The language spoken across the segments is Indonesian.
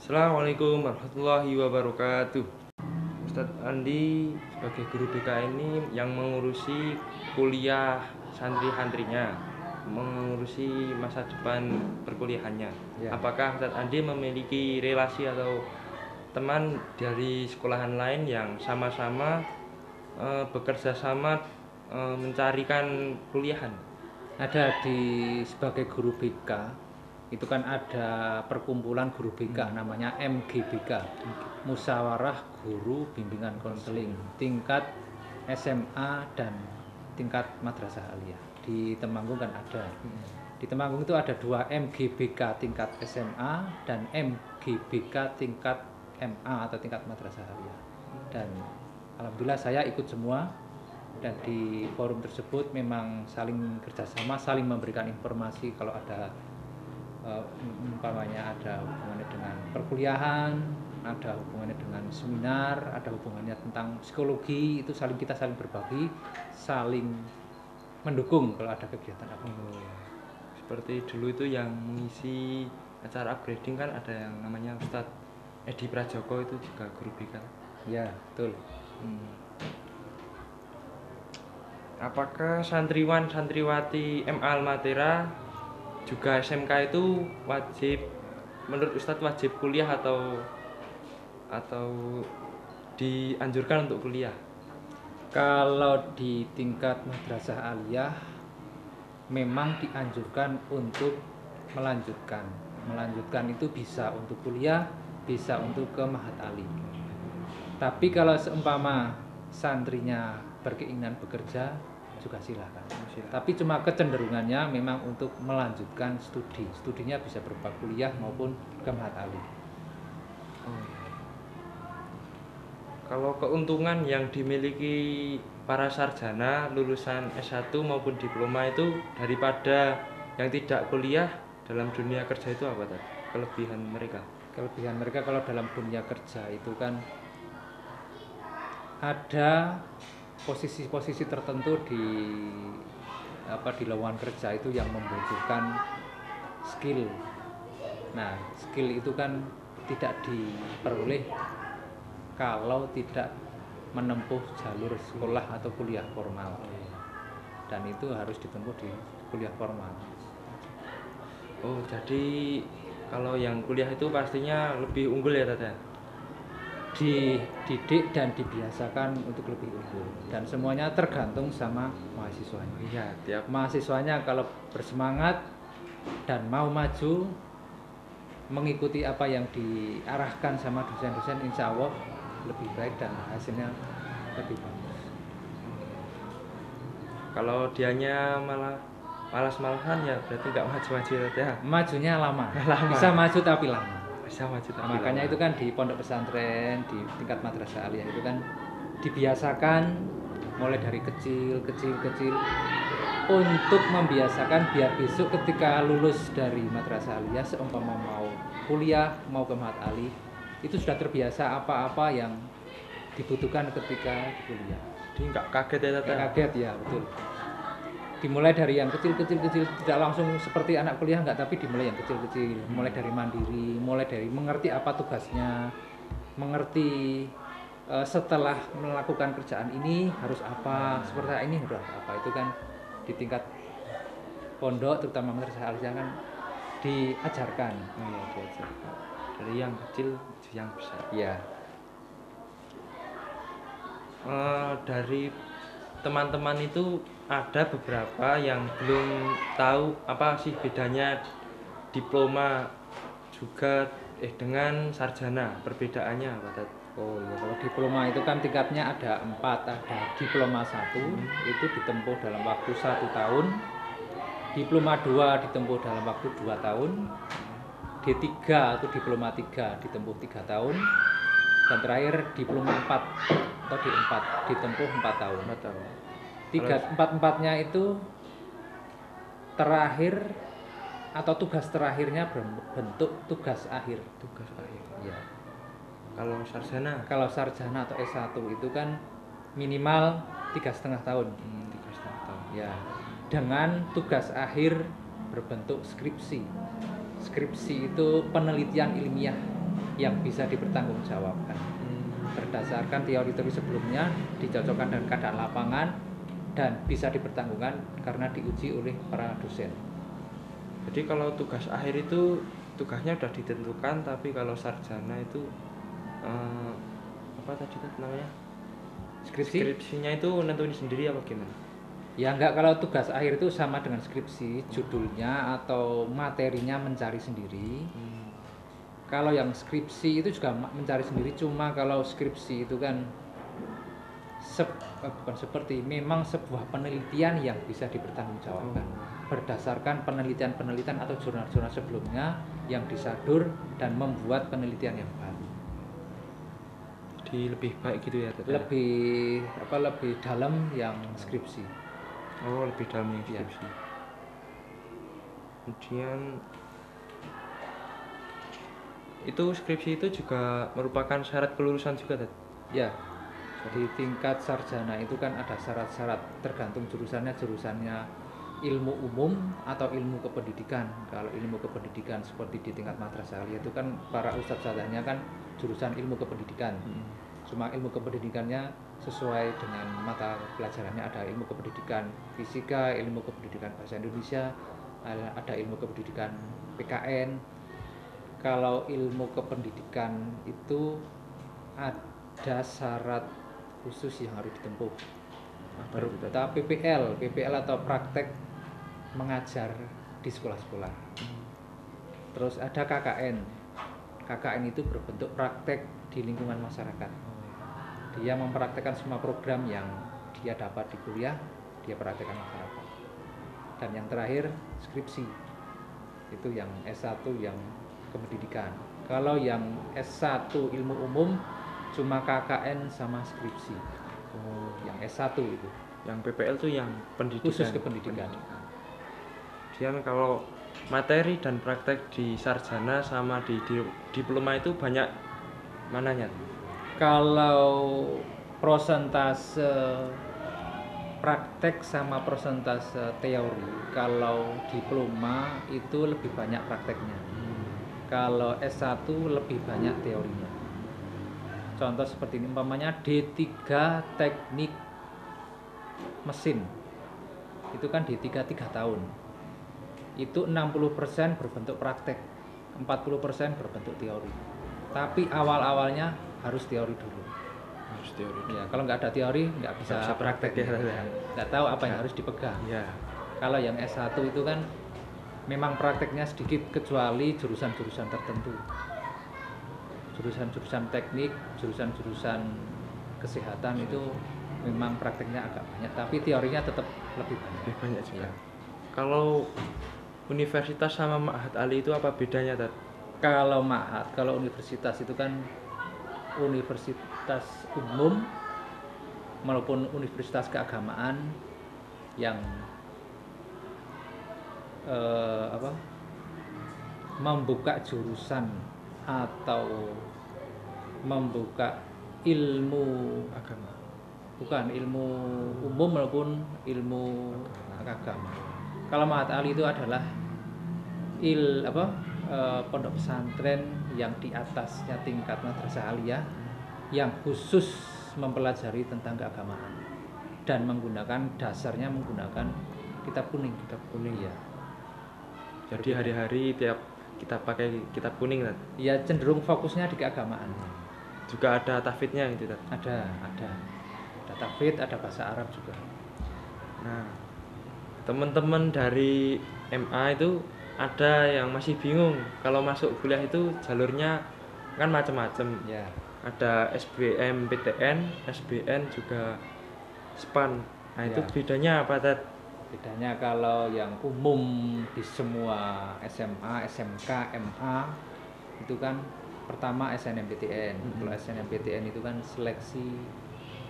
Assalamualaikum warahmatullahi wabarakatuh. Ustadz Andi sebagai guru BK ini yang mengurusi kuliah santri-santrinya, mengurusi masa depan perkuliahannya. Ya. Apakah Ustadz Andi memiliki relasi atau teman dari sekolahan lain yang sama-sama bekerja sama mencarikan kuliahan? Ada sebagai guru BK itu kan ada perkumpulan guru BK namanya MGBK, Musyawarah Guru Bimbingan Konseling tingkat SMA dan tingkat Madrasah Aliyah. Di Temanggung kan ada. Di Temanggung itu ada 2 MGBK tingkat SMA dan MGBK tingkat MA atau tingkat Madrasah Aliyah. Dan alhamdulillah saya ikut semua. Dan di forum tersebut memang saling kerjasama, saling memberikan informasi kalau ada umpamanya ada hubungannya dengan perkuliahan, ada hubungannya dengan seminar, ada hubungannya tentang psikologi, itu kita saling berbagi, saling mendukung kalau ada kegiatan apa. Seperti dulu itu yang mengisi acara upgrading kan ada yang namanya Ustadz Edi Prajoko, itu juga guru BK. Ya, betul. Apakah santriwan santriwati MA Almatera juga SMK itu wajib, menurut Ustadz wajib kuliah atau dianjurkan untuk kuliah? Kalau di tingkat Madrasah Aliyah memang dianjurkan untuk melanjutkan. Melanjutkan itu bisa untuk kuliah, bisa untuk ke Mahat Ali. Tapi kalau seumpama santrinya berkeinginan bekerja juga silakan. Tapi cuma kecenderungannya memang untuk melanjutkan studi. Studinya bisa berupa kuliah maupun ke Mahat Ali. Kalau keuntungan yang dimiliki para sarjana lulusan S1 maupun diploma itu daripada yang tidak kuliah dalam dunia kerja itu apa tadi? Kelebihan mereka? Kelebihan mereka kalau dalam dunia kerja itu kan ada posisi-posisi tertentu di lowongan kerja itu yang membutuhkan skill. Nah, skill itu kan tidak diperoleh kalau tidak menempuh jalur sekolah atau kuliah formal. Dan itu harus ditempuh di kuliah formal. Oh, jadi kalau yang kuliah itu pastinya lebih unggul ya, Tata? Dididik dan dibiasakan untuk lebih unggul, dan semuanya tergantung sama mahasiswanya. Iya, tiap mahasiswanya kalau bersemangat dan mau maju mengikuti apa yang diarahkan sama dosen-dosen, insya Allah lebih baik dan hasilnya lebih bagus. Kalau dianya malah malas-malasan ya berarti nggak maju-maju ya. Majunya lama. Bisa maju tapi lama. Makanya itu kan di pondok pesantren, di tingkat Madrasah Aliyah itu kan dibiasakan mulai dari kecil untuk membiasakan biar besok ketika lulus dari Madrasah Aliyah seumpama mau kuliah, mau ke Mahat Ali, itu sudah terbiasa apa-apa yang dibutuhkan ketika kuliah. Jadi nggak kaget ya, Tata? Kaget ya, betul. Dimulai dari yang kecil, tidak langsung seperti anak kuliah enggak, tapi dimulai yang kecil, mulai dari mandiri, mulai dari mengerti apa tugasnya, mengerti setelah melakukan kerjaan ini harus apa, seperti ini harus apa. Itu kan di tingkat pondok terutama Madrasah Aliyah kan diajarkan. Diajarkan dari yang kecil ke yang besar. Iya. Dari teman-teman itu ada beberapa yang belum tahu apa sih bedanya diploma juga dengan sarjana, perbedaannya apa tadi? Oh iya, kalau diploma itu kan tingkatnya ada 4, ada diploma 1 itu ditempuh dalam waktu 1 tahun, diploma 2 ditempuh dalam waktu 2 tahun, D3 atau diploma 3 ditempuh 3 tahun, dan terakhir diploma 4 atau D4 ditempuh 4 tahun. 4 tahun. Empat-empatnya itu terakhir atau tugas terakhirnya berbentuk tugas akhir. Tugas akhir. Ya. Kalau sarjana atau S1 itu kan minimal 3,5 tahun. 3,5 tahun. Ya. Dengan tugas akhir berbentuk skripsi. Skripsi itu penelitian ilmiah yang bisa dipertanggungjawabkan berdasarkan teori-teori sebelumnya, dicocokkan dengan keadaan lapangan dan bisa dipertanggungkan karena diuji oleh para dosen. Jadi kalau tugas akhir itu tugasnya udah ditentukan, tapi kalau sarjana itu apa tadi namanya? Skripsinya itu nentuin sendiri apa gimana? Ya enggak, kalau tugas akhir itu sama dengan skripsi, judulnya atau materinya mencari sendiri. Kalau yang skripsi itu juga mencari sendiri, cuma kalau skripsi itu kan bukan seperti, memang sebuah penelitian yang bisa dipertanggungjawabkan berdasarkan penelitian-penelitian atau jurnal-jurnal sebelumnya yang disadur dan membuat penelitian yang baru. Jadi lebih baik gitu ya? Lebih dalam yang skripsi. Oh, lebih dalam yang skripsi. Ya. Kemudian itu skripsi itu juga merupakan syarat kelulusan juga, Dad? Ya, di tingkat sarjana itu kan ada syarat-syarat tergantung jurusannya ilmu umum atau ilmu kependidikan. Kalau ilmu kependidikan seperti di tingkat madrasah itu kan para ustadz sadanya kan jurusan ilmu kependidikan. Cuma ilmu kependidikannya sesuai dengan mata pelajarannya, ada ilmu kependidikan fisika, ilmu kependidikan bahasa Indonesia, ada ilmu kependidikan PKN. Kalau ilmu kependidikan itu ada syarat khusus yang harus ditempuh, berupa PPL atau praktek mengajar di sekolah-sekolah. Terus ada KKN itu berbentuk praktek di lingkungan masyarakat. Dia mempraktekkan semua program yang dia dapat di kuliah, dia praktekkan masyarakat. Dan yang terakhir skripsi, itu yang S1 yang kependidikan. Kalau yang S1 ilmu umum cuma KKN sama skripsi. Yang S1 itu. Yang PPL itu yang pendidikan. Khusus kependidikan. Kemudian kalau materi dan praktek di sarjana sama di diploma itu banyak mananya? Kalau prosentase praktek sama prosentase teori, kalau diploma itu lebih banyak prakteknya. Kalau S1 lebih banyak teorinya. Contoh seperti ini, umpamanya D3 teknik mesin. Itu kan D3 3 tahun. Itu 60% berbentuk praktek, 40% berbentuk teori. Tapi awal-awalnya harus teori dulu. Harus teori dulu. Ya, kalau nggak ada teori nggak bisa praktek ya. Nggak tahu apa yang harus dipegang. Ya. Kalau yang S1 itu kan memang prakteknya sedikit, kecuali jurusan-jurusan tertentu. Jurusan-jurusan teknik, jurusan-jurusan kesehatan itu memang prakteknya agak banyak, tapi teorinya tetap lebih banyak. Lebih banyak juga. Ya. Kalau universitas sama Ma'had Ali itu apa bedanya, Tad? Kalau universitas itu kan universitas umum maupun universitas keagamaan yang membuka jurusan atau membuka ilmu agama, bukan ilmu umum maupun ilmu agama. Kalau Ma'had Ali itu adalah pondok pesantren yang di atasnya tingkat madrasah aliyah yang khusus mempelajari tentang keagamaan dan dasarnya menggunakan kitab kuning ya. Jadi hari-hari tiap kita pakai kitab kuning, Tad? Ya, cenderung fokusnya di keagamaan. Juga ada tahfidnya gitu, Tad? Ada tahfidz, ada bahasa Arab juga. Nah, teman-teman dari MA itu ada yang masih bingung kalau masuk kuliah itu jalurnya kan macam-macam ya. Ada SBMPTN, SBN juga SPAN. Nah ya. Itu bedanya apa, Tad? Bedanya kalau yang umum di semua SMA, SMK, MA itu kan pertama SNMPTN. Kalau SNMPTN itu kan seleksi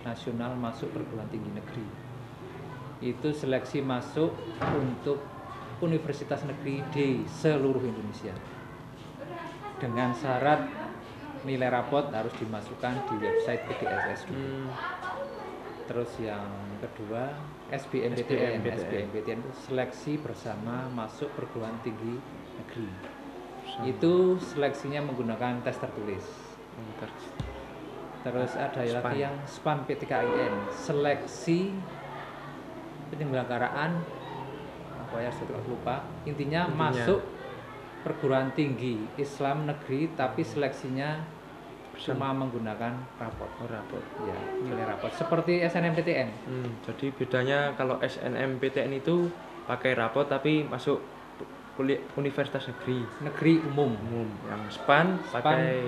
nasional masuk perguruan tinggi negeri. Itu seleksi masuk untuk universitas negeri di seluruh Indonesia. Dengan syarat nilai rapot harus dimasukkan di website PDSS. Terus yang kedua SBMPTN itu seleksi bersama masuk perguruan tinggi negeri. Itu seleksinya menggunakan tes tertulis. Terus ada SPAN. lagi yang SPAN PTKIN, seleksi penyelenggaraan apa ya, saya lupa. Intinya masuk perguruan tinggi Islam negeri tapi seleksinya cuma menggunakan rapot. Rapot. Ya, nilai rapot. Seperti SNMPTN. Jadi bedanya kalau SNMPTN itu pakai rapot tapi masuk kuliah universitas Negeri umum. Yang SPAN pakai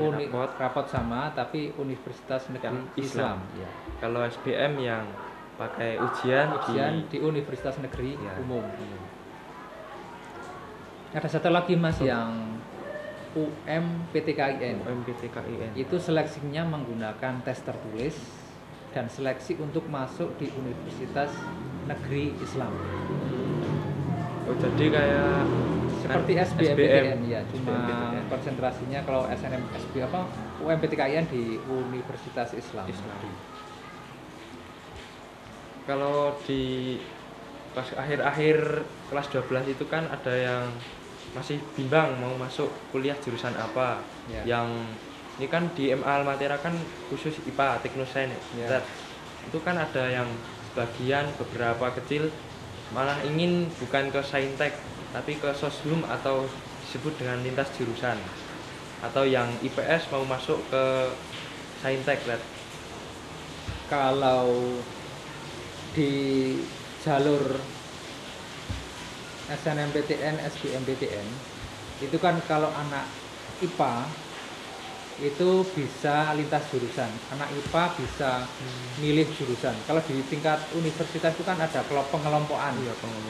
rapot sama tapi universitas negeri yang Islam. Ya. Kalau SBM yang pakai ujian di universitas negeri umum. Ada satu lagi Mas yang UMPTKIN. Itu seleksinya menggunakan tes tertulis dan seleksi untuk masuk di universitas negeri Islam. Oh, jadi kayak seperti SBMPTN ya, cuma konsentrasinya kalau UMPTKIN di Universitas Islam. Kalau di pas akhir-akhir kelas 12 itu kan ada yang masih bimbang mau masuk kuliah jurusan apa. Yang ini kan di MA Almatera kan khusus IPA, Teknosains. Itu kan ada yang sebagian beberapa kecil malah ingin bukan ke Saintek tapi ke Soshum atau disebut dengan lintas jurusan, atau yang IPS mau masuk ke Saintek. Kalau di jalur SNMPTN, SBMPTN itu kan kalau anak IPA itu bisa lintas jurusan, anak IPA bisa milih jurusan. Kalau di tingkat universitas itu kan ada pengelompokan,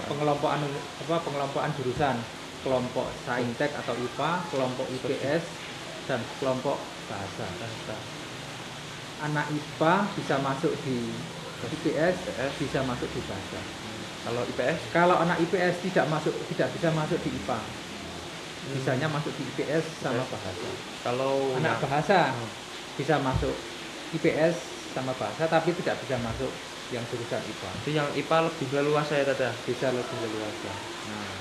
pengelompokan jurusan, kelompok Saintek atau IPA, kelompok IPS, dan kelompok bahasa. Anak IPA bisa masuk di IPS, bisa masuk di bahasa. Kalau anak IPS tidak bisa masuk di IPA. Bisanya masuk di IPS sama bahasa. Kalau anak bahasa bisa masuk IPS sama bahasa tapi tidak bisa masuk yang jurusan IPA. Jadi yang IPA lebih leluasa ya Tata? Bisa lebih leluasa. Nah,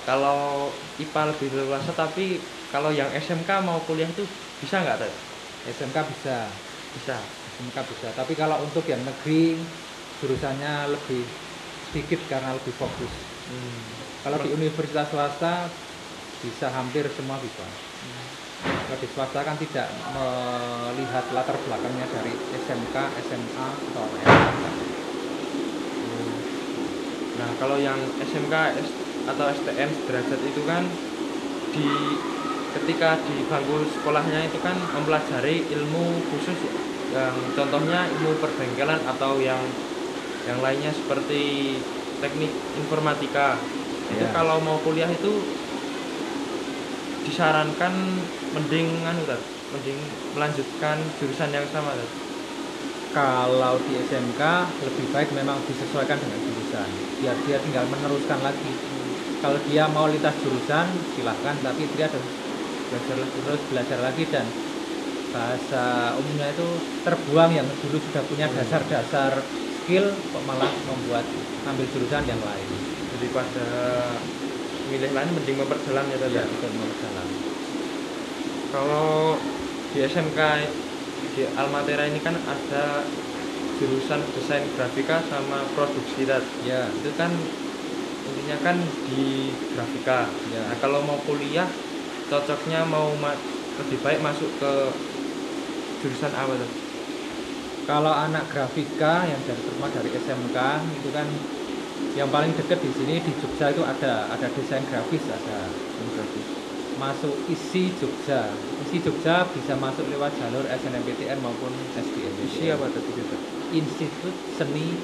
kalau IPA lebih leluasa tapi kalau yang SMK mau kuliah itu bisa nggak Tata? SMK bisa. SMK bisa. Tapi kalau untuk yang negeri jurusannya lebih sedikit karena lebih fokus. Kalau di universitas swasta bisa hampir semua bisa. Kalau di swasta kan tidak melihat latar belakangnya dari SMK, SMA atau SMK. Nah, kalau yang SMK atau STM derajat itu kan ketika di bangku sekolahnya itu kan mempelajari ilmu khusus yang contohnya ilmu perbengkelan atau yang lainnya seperti teknik informatika. Itu kalau mau kuliah itu disarankan mending melanjutkan jurusan yang sama. Kalau di SMK lebih baik memang disesuaikan dengan jurusan biar dia tinggal meneruskan lagi. Kalau dia mau lintas jurusan silahkan, tapi dia harus belajar lagi dan bahasa umumnya itu terbuang yang dulu sudah punya dasar-dasar skill kok malah ambil jurusan yang lain. Jadi pada milih lain mending memperdalam ya Tata? Iya, betul, memperdalam. Kalau di SMK di Almatera ini kan ada jurusan desain grafika sama produksi Tata. Ya. Itu kan intinya kan di grafika. Nah, kalau mau kuliah cocoknya lebih baik masuk ke jurusan apa Tata? Kalau anak grafika yang dari SMK itu kan yang paling dekat di sini di Jogja itu ada desain grafis, masuk ISI Jogja. ISI Jogja bisa masuk lewat jalur SNMPTN maupun SBM. ISI apa tadi? Institut Seni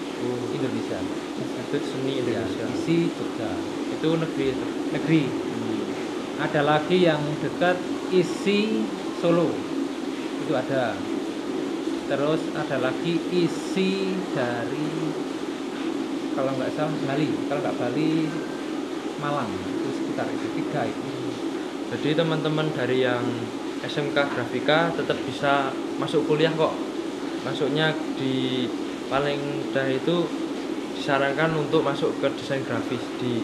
Indonesia. Institut Seni Indonesia. Ya, ISI Jogja. Itu negeri. Ada lagi yang dekat ISI Solo. Itu ada. Terus ada lagi ISI dari kalau nggak salah Bali, kalau nggak Bali Malang, itu sekitar itu 3 itu. Jadi teman-teman dari yang SMK Grafika tetap bisa masuk kuliah kok. Masuknya paling mudah itu disarankan untuk masuk ke desain grafis di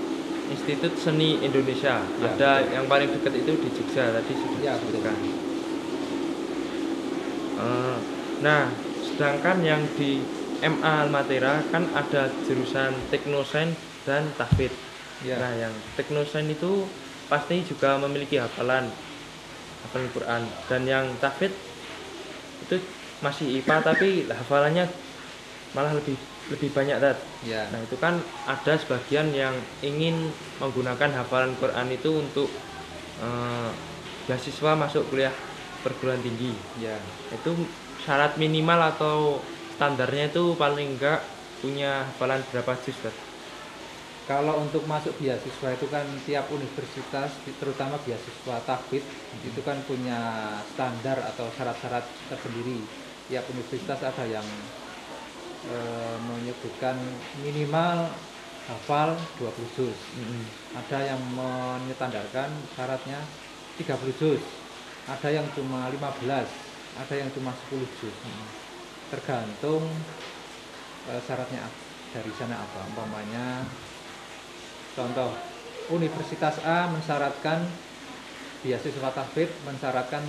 Institut Seni Indonesia. Ya, Ada betul. yang paling dekat itu di Jogja tadi sudah Ya, betul. disebutkan. Eh, nah, sedangkan yang di MA Almatera kan ada jurusan Teknosains dan Tahfidz. Ya. Nah, yang Teknosains itu pasti juga memiliki hafalan Quran, dan yang Tahfidz itu masih IPA tapi hafalannya malah lebih lebih banyak dat. Ya. Nah, itu kan ada sebagian yang ingin menggunakan hafalan Quran itu untuk eh, beasiswa masuk kuliah perguruan tinggi. Ya. Itu syarat minimal atau standarnya itu paling enggak punya hafalan berapa juz, Dat? Kalau untuk masuk beasiswa itu kan tiap universitas, terutama beasiswa tahfidz, itu kan punya standar atau syarat-syarat tersendiri. Tiap universitas ada yang menyebutkan minimal hafal 20 juz. Ada yang menyetandarkan syaratnya 30 juz. Ada yang cuma 15, ada yang cuma 10 juz. Tergantung syaratnya dari sana apa. Umpamanya contoh, Universitas A mensyaratkan beasiswa tahfidz mensyaratkan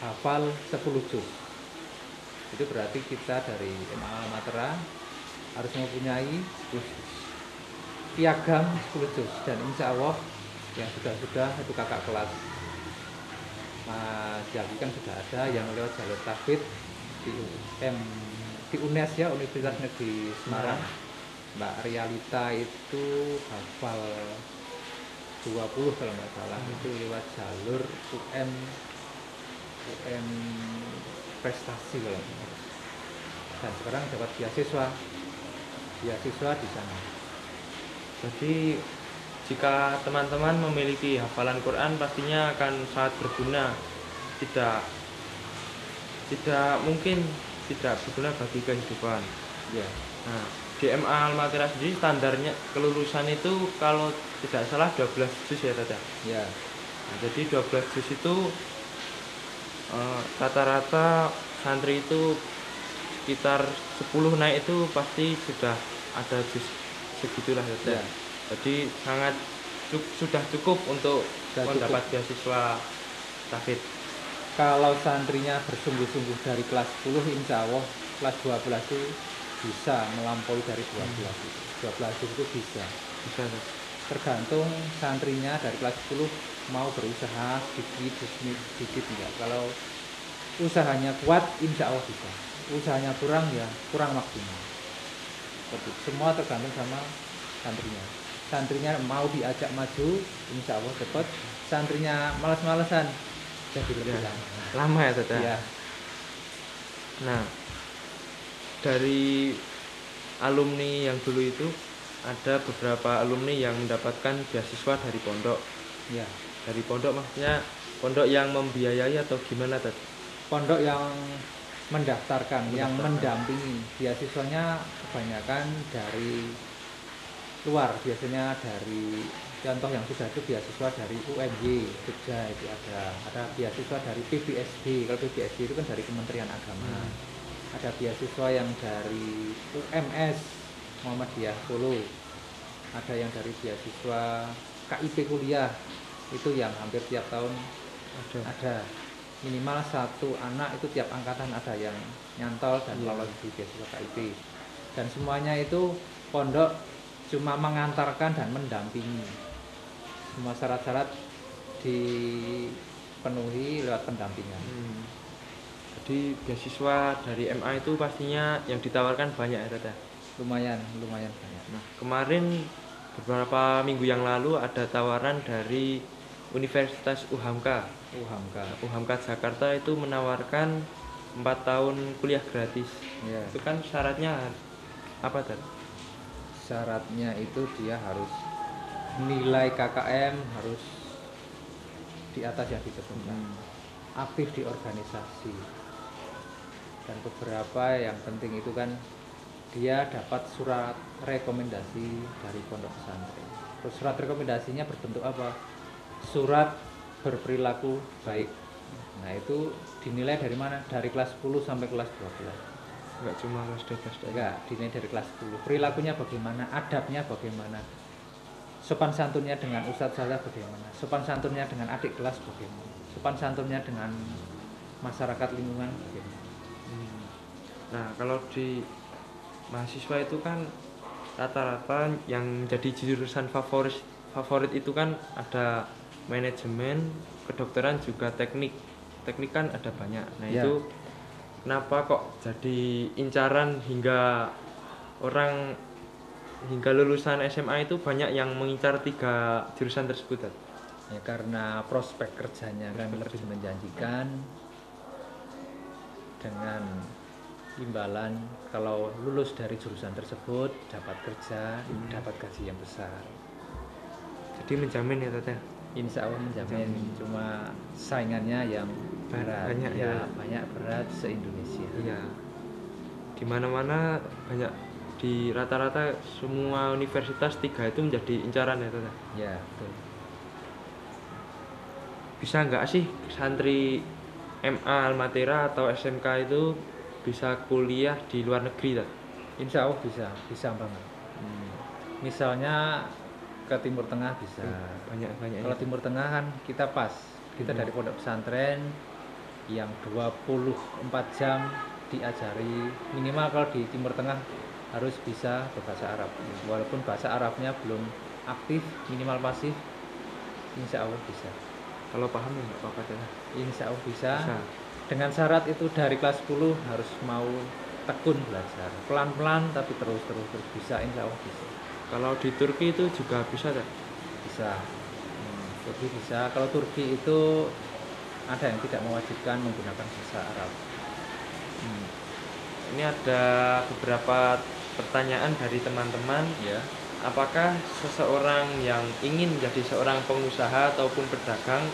hafal 10 juz. Itu berarti kita dari MA Almatera harus mempunyai piagam 10 juz, dan insya Allah yang sudah itu kakak kelas Mas Jaki kan sudah ada yang lewat jalur tahfidz di UNES ya, Universitas Negeri Semarang. Mbak Realita itu hafal 20 kalau nggak salah, itu lewat jalur UN prestasi kalau nggak salah. Dan sekarang dapat beasiswa di sana. Jadi jika teman-teman memiliki hafalan Quran pastinya akan sangat berguna. Tidak mungkin tidak berguna bagi kehidupan. Ya. Nah, di MA Almatera sendiri standarnya kelulusan itu kalau tidak salah 12 juz ya, Tata. Ya. Nah, jadi 12 juz itu rata-rata santri itu sekitar 10 naik itu pasti sudah ada juz segitulah, Tata. Ya. Jadi sangat sudah cukup untuk mendapat beasiswa tahfidz. Kalau santrinya bersungguh-sungguh dari kelas 10, insya Allah kelas 12 itu bisa melampaui dari 12 itu. 12 itu bisa. Tergantung santrinya dari kelas 10 mau berusaha sedikit enggak. Kalau usahanya kuat, insya Allah bisa. Usahanya kurang, ya kurang maksimal. Semua tergantung sama santrinya. Santrinya mau diajak maju, insya Allah cepat. Santrinya malas-malesan, jadi lebih lama ya, Tata. Ya. Nah, dari alumni yang dulu itu ada beberapa alumni yang mendapatkan beasiswa dari pondok. Ya. Dari pondok maksudnya pondok yang membiayai atau gimana, Tata? Pondok yang mendaftarkan, yang mendampingi. Beasiswanya kebanyakan dari luar, biasanya dari contoh yang sudah itu beasiswa dari UNY Jogja, itu ada beasiswa dari PBSD. Kalau PBSD itu kan dari Kementerian Agama. Ada beasiswa yang dari UMS Muhammadiyah Solo. Ada yang dari beasiswa KIP kuliah, itu yang hampir tiap tahun ada. Minimal satu anak itu tiap angkatan ada yang nyantol dan lolos di beasiswa KIP. Dan semuanya itu pondok cuma mengantarkan dan mendampingi. Semua syarat-syarat dipenuhi lewat pendampingan. Jadi beasiswa dari MA itu pastinya yang ditawarkan banyak ya, Tata? Lumayan banyak. Nah, kemarin beberapa minggu yang lalu ada tawaran dari Universitas UHAMKA Jakarta itu menawarkan 4 tahun kuliah gratis. Ya. Itu kan syaratnya apa, Tata? Syaratnya itu dia harus nilai KKM harus di atas yang ditentukan, aktif di organisasi, dan beberapa yang penting itu kan dia dapat surat rekomendasi dari pondok pesantren. Terus surat rekomendasinya berbentuk apa? Surat berperilaku baik. Nah, itu dinilai dari mana? Dari kelas 10 sampai kelas 12. Enggak cuma kelas 12. Enggak, dinilai dari kelas 10. Perilakunya bagaimana, adabnya bagaimana. Sopan santunnya dengan ustadz saya bagaimana, sopan santunnya dengan adik kelas bagaimana, sopan santunnya dengan masyarakat lingkungan bagaimana. Nah, kalau di mahasiswa itu kan rata-rata yang jadi jurusan favorit itu kan ada manajemen, kedokteran, juga teknik. Teknik kan ada banyak. Nah, Ya. itu kenapa kok jadi incaran hingga orang hingga lulusan SMA itu banyak yang mengincar 3 jurusan tersebut, Tad? Ya karena prospek kerjanya kan lebih menjanjikan, dengan imbalan kalau lulus dari jurusan tersebut dapat kerja, dapat gaji yang besar. Jadi menjamin ya, Tad, ya? Insya Allah menjamin. Cuma saingannya yang berat, Banyak ya. banyak berat se-Indonesia. Iya. Di mana-mana banyak, di rata-rata semua universitas 3 itu menjadi incaran ya, Tad? Ya betul. Bisa nggak sih santri MA Almatera atau SMK itu bisa kuliah di luar negeri, Tad? Insya Allah bisa banget. Misalnya ke Timur Tengah bisa. Banyak Kalau Timur Tengah kan kita pas, kita dari pondok pesantren yang 24 jam diajari, minimal kalau di Timur Tengah harus bisa berbahasa Arab. Walaupun bahasa Arabnya belum aktif, minimal pasif, insya Allah bisa. Kalau paham ya nggak apa-apa, Tad. Insya Allah bisa. Bisa. Dengan syarat itu dari kelas 10 harus mau tekun belajar, pelan-pelan tapi terus bisa, insya Allah bisa. Kalau di Turki itu juga bisa, Tad? Bisa. Turki bisa. Kalau Turki itu ada yang tidak mewajibkan menggunakan bahasa Arab. Ini ada beberapa pertanyaan dari teman-teman. Ya. Apakah seseorang yang ingin menjadi seorang pengusaha ataupun pedagang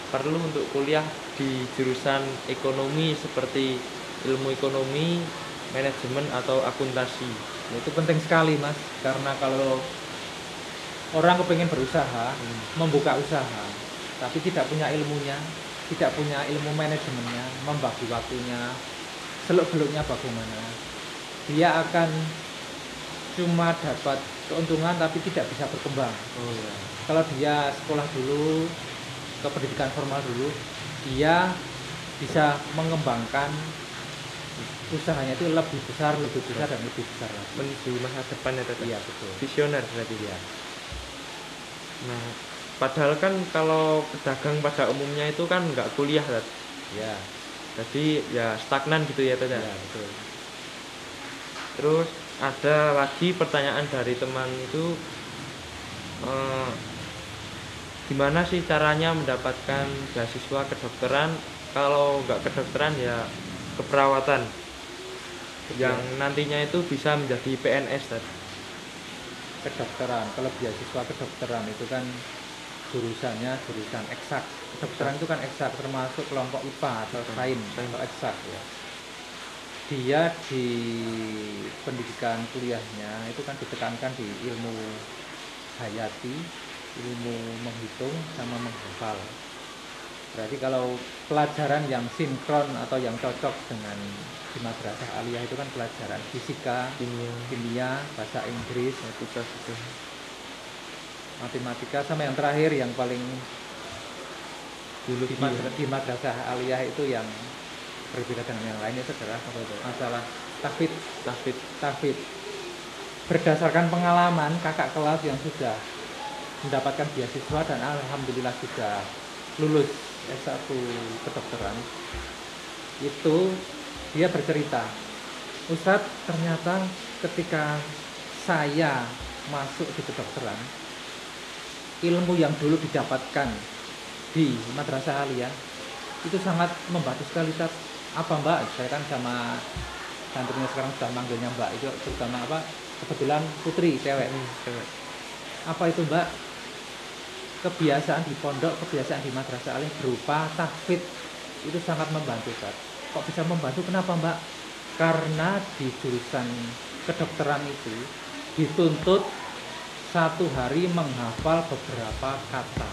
perlu untuk kuliah di jurusan ekonomi seperti ilmu ekonomi, manajemen, atau akuntansi? Itu penting sekali, Mas, karena kalau orang kepengen berusaha, membuka usaha, tapi tidak punya ilmunya, tidak punya ilmu manajemennya, membagi waktunya, seluk-beluknya bagaimana, dia akan cuma dapat keuntungan tapi tidak bisa berkembang. Oh ya. Kalau dia sekolah dulu, ke pendidikan formal dulu, dia bisa mengembangkan usahanya itu lebih besar dan lebih besar lagi. Menuju masa depan ya, Tad? Iya betul. Visioner berarti. Iya. Nah, padahal kan kalau pedagang pada umumnya itu kan nggak kuliah, Tad. Iya. Jadi ya stagnan gitu ya, Tad. Iya betul. Terus ada lagi pertanyaan dari teman itu, gimana sih caranya mendapatkan beasiswa kedokteran? Kalau nggak kedokteran ya keperawatan, yang nantinya itu bisa menjadi PNS, Tad. Kedokteran, kalau beasiswa kedokteran itu kan jurusannya jurusan eksak. Kedokteran itu kan eksak, termasuk kelompok IPA atau sains atau eksak ya. Dia di pendidikan kuliahnya itu kan ditekankan di ilmu hayati, ilmu menghitung sama menghafal. Berarti kalau pelajaran yang sinkron atau yang cocok dengan di madrasah aliyah itu kan pelajaran fisika, kimia, bahasa Inggris, matematika, sama yang terakhir yang paling dulu di madrasah aliyah itu yang berbeda dengan yang lainnya adalah masalah tahfidz. Berdasarkan pengalaman kakak kelas yang sudah mendapatkan beasiswa dan alhamdulillah sudah lulus S1 kedokteran, itu dia bercerita, Ustadz, ternyata ketika saya masuk di kedokteran, ilmu yang dulu didapatkan di madrasah aliyah itu sangat membantu sekali. Apa Mbak? Saya kan sama santrinya sekarang sudah manggilnya Mbak, itu terutama apa? Kebetulan putri cewek. Apa itu Mbak? Kebiasaan di pondok, kebiasaan di madrasah aliyah berupa tahfidz itu sangat membantu, Ustaz. Kok bisa membantu? Kenapa Mbak? Karena di jurusan kedokteran itu dituntut 1 hari menghafal beberapa kata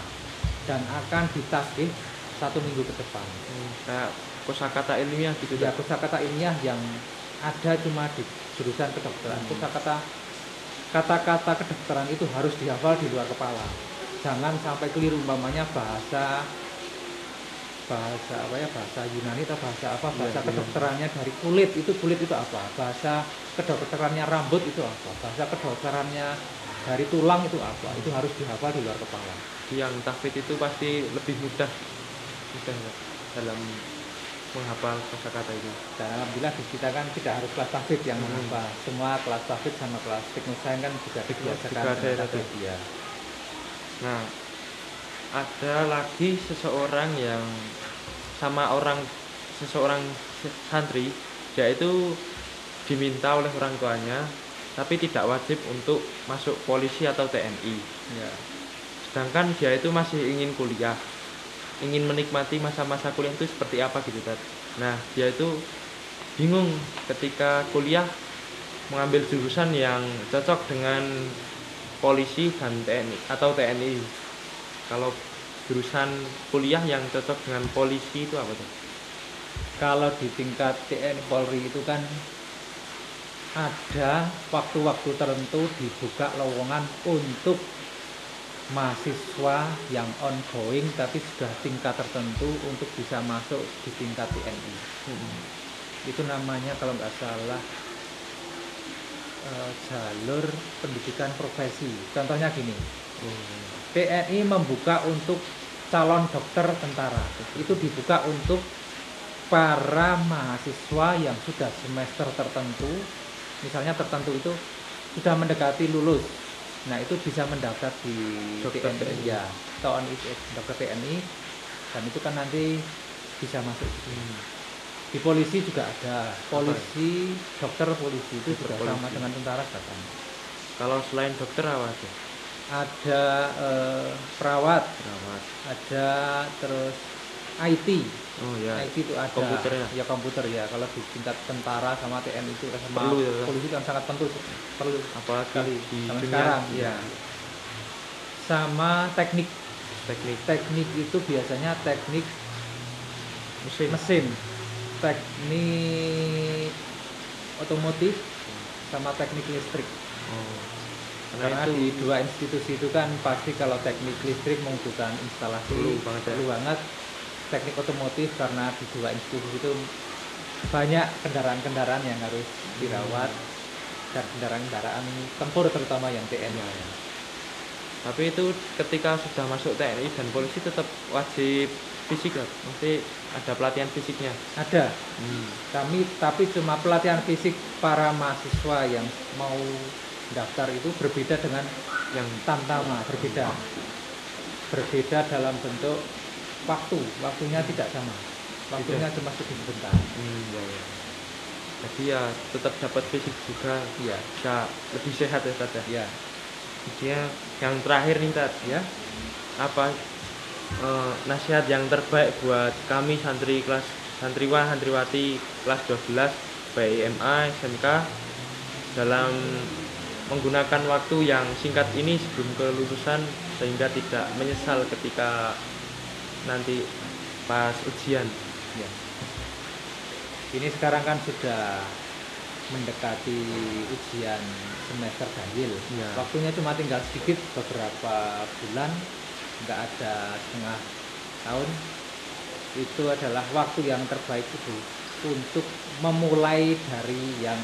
dan akan ditasbih 1 minggu ke depan. Kayak kosakata ilmiah gitu ya. Kosakata ilmiah yang ada cuma di jurusan kedokteran. Kosakata kata-kata kedokteran itu harus dihafal di luar kepala. Jangan sampai keliru, umpamanya bahasa Yunani atau bahasa kedokterannya dari kulit itu apa, bahasa kedokterannya rambut itu apa, bahasa kedokterannya dari tulang itu apa, itu harus dihafal di luar kepala. Yang tahfidz itu pasti lebih mudah dalam menghafal kosakata itu. Dan alhamdulillah di kita kan tidak harus kelas tahfidz yang menghafal, semua kelas tahfidz sama kelas teknosains kan juga dibiasakan dengan tahfidz ya. Nah, ada lagi seseorang santri, dia itu diminta oleh orang tuanya tapi tidak wajib untuk masuk polisi atau TNI Ya. sedangkan dia itu masih ingin kuliah, ingin menikmati masa-masa kuliah itu seperti apa gitu Tat. Nah, dia itu bingung ketika kuliah mengambil jurusan yang cocok dengan polisi dan TNI atau TNI. Kalau jurusan kuliah yang cocok dengan polisi itu apa tuh? Kalau di tingkat TNI Polri itu kan ada waktu-waktu tertentu dibuka lowongan untuk mahasiswa yang ongoing tapi sudah tingkat tertentu untuk bisa masuk di tingkat TNI. Itu namanya kalau nggak salah jalur pendidikan profesi. Contohnya gini, TNI membuka untuk calon dokter tentara. Itu dibuka untuk para mahasiswa yang sudah semester tertentu, misalnya tertentu itu sudah mendekati lulus. Nah, itu bisa mendaftar di Dokter TNI ya, dokter TNI, dan itu kan nanti bisa masuk. Di polisi juga ada, polisi, dokter polisi itu juga sama dengan tentara kan. Kalau selain dokter apa tuh? Ada perawat, ada terus IT. Oh ya. IT itu ada Komputernya. ya komputer ya. Kalau di tingkat tentara sama TNI itu sama Perlu ya. polisi kan sangat perlu Apalagi di sama dunia sekarang ya. Sama teknik itu biasanya teknik mesin, teknik otomotif sama teknik listrik. Karena itu di dua institusi itu kan pasti kalau teknik listrik membutuhkan instalasi perlu banget. Teknik otomotif karena di dua institusi itu banyak kendaraan-kendaraan yang harus dirawat dan kendaraan-kendaraan tempur terutama yang TNI. Tapi itu ketika sudah masuk TNI dan polisi tetap wajib fisik kan? Mesti ada pelatihan fisiknya? Ada. Tapi cuma pelatihan fisik para mahasiswa yang mau daftar itu berbeda dengan yang tamtama, berbeda dalam bentuk waktunya tidak sama, waktunya cuma sebentar. Jadi ya tetap dapat fisik juga, ya bisa lebih sehat ya Tat ya. Dia yang terakhir nih Tat ya, apa nasihat yang terbaik buat kami santriwati kelas 12 baik SMA, SMK dalam menggunakan waktu yang singkat ini sebelum kelulusan sehingga tidak menyesal ketika nanti pas ujian. Ya. Ini sekarang kan sudah mendekati ujian semester ganjil. Ya. Waktunya cuma tinggal sedikit, beberapa bulan, nggak ada setengah tahun. Itu adalah waktu yang terbaik itu untuk memulai dari yang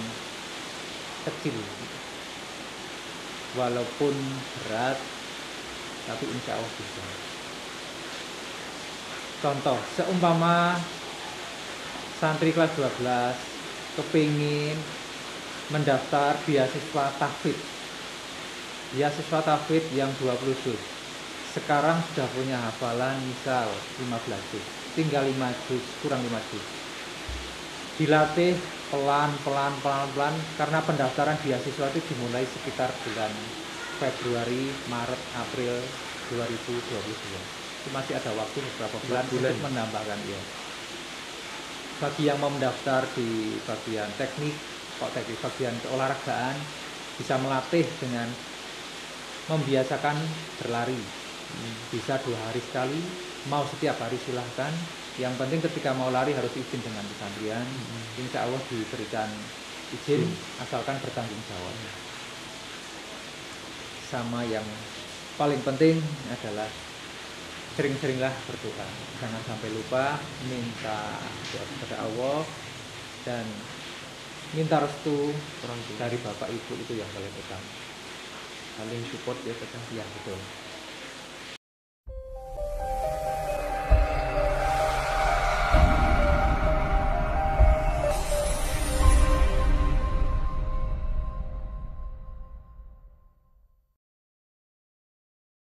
kecil. Walaupun berat, tapi insya Allah bisa. Contoh, seumpama santri kelas 12 kepingin mendaftar beasiswa tahfidz yang 20 juz. Sekarang sudah punya hafalan misal 15 juz, tinggal 5 juz, kurang 5 juz. Dilatih pelan karena pendaftaran beasiswa itu dimulai sekitar bulan Februari, Maret, April 2022. Itu masih ada waktu beberapa bulan untuk menambahkan ya. Bagi yang mau mendaftar di bagian teknik bagian keolahragaan bisa melatih dengan membiasakan berlari. Bisa 2 hari sekali, mau setiap hari silahkan. Yang penting ketika mau lari harus izin dengan pesantren. Insya Allah diberikan izin asalkan bertanggung jawab. sama yang paling penting adalah sering-seringlah berdoa. Jangan sampai lupa minta doa kepada Allah dan minta restu Orang tua dari bapak ibu, itu yang paling utama. saling support ya Kak. Ya betul.